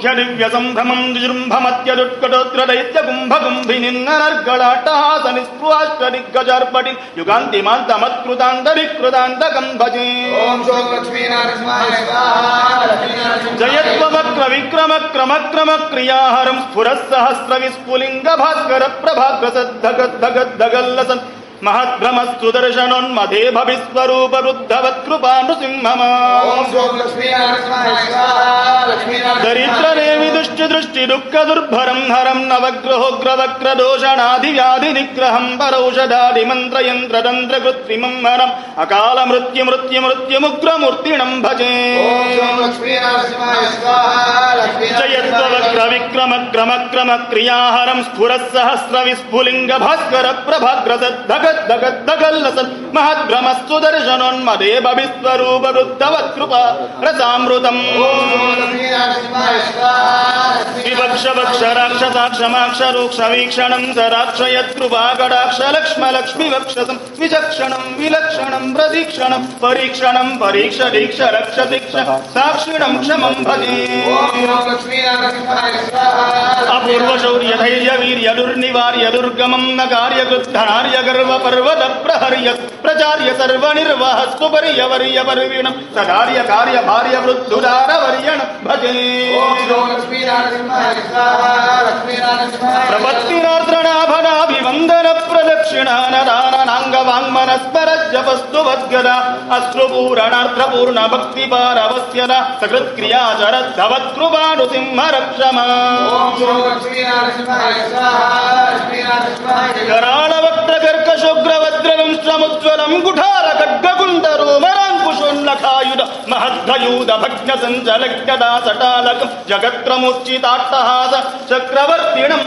ముఖ్య దివ్య సంభ్రమం జృంభమత్యదుత్కటోత్ర దైత్య కుంభకుంభినిన్నర్గళాట్టహాస నిస్పృహాష్టదిగ్గజార్పటి యుగాంతిమాంతమత్కృతాంతరికృతాంతకం భజే. జయత్వ వక్ర విక్రమ క్రమ క్రమ క్రియాహరం స్ఫుర సహస్ర విస్ఫులింగ భాస్కర ప్రభాగ్రసద్ధగద్ధగల్లసన్ महद्भ्रमस्तुदर्शनोन्मदे भविस्वरूप वृद्धवत्कृपा नृसिंहमा. दरिद्रनेमि दुष्टि दुःख दुर्भरं हरं नवग्रहोग्रवक्र दोषणाधिव्याधि निग्रहं परौषधादि मन्त्रयन्त्र तन्त्र कृत्रिमं हरम् अकाल मृत्यु मृत्यु मृत्युमुग्रमूर्तिणं भजे. जयत्व वक्र विक्रम क्रम क्रम क्रियाहरं स्फुरः सहस्र विस्फुलिंग भास्कर प्रभाग्रसद्धग दगल्लसन् महद्भ्रमस्तुदर्शनोन्मदे भविस्वरूप वृद्धवत्कृपा रसामृतम्. विवक्ष वक्ष राक्षसाक्षमाक्षरूक्ष वीक्षणं स राक्षयत्कृपा कटाक्ष लक्ष्म लक्ष्मी वक्षसं विचक्षणं विलक्षणं प्रदीक्षणं परीक्षणं परीक्ष दीक्ष रक्ष दीक्ष साक्षिणं क्षमं भजे. अपूर्व शौर्य धैर्य वीर्य दुर्निवार्य दुर्गमं न कार्यकृद्धनार्य गर्व पर्वत प्रहर्य प्रचार्य सर्व निर्वाह सुपर्यवर्य पर्वीणं सदार्य कार्य भार्य वृद्धुदार वर्यण भजे. प्रपत्तिनार्द्रनाभनाभिवन्दन प्रदक्षिणानदाननाङ्गवाङ्मनस्परज्जपस्तु अश्रुपूरणार्थपूर्ण भक्तिपारवस्यदा सकृत्क्रिया चरद्धवत्कृपानुसिंह रक्षमा. करालवक्त्रकर्कशोग्रवज्रवंशमुज्ज्वलं कुठार खड्गकुण्डरोमराङ्कुशोल्लखायुध महद्धयूध भग्नसञ्चलज्ञदा सटालकं जगत्रमुच्चिताट्टहास चक्रवर्तिणम्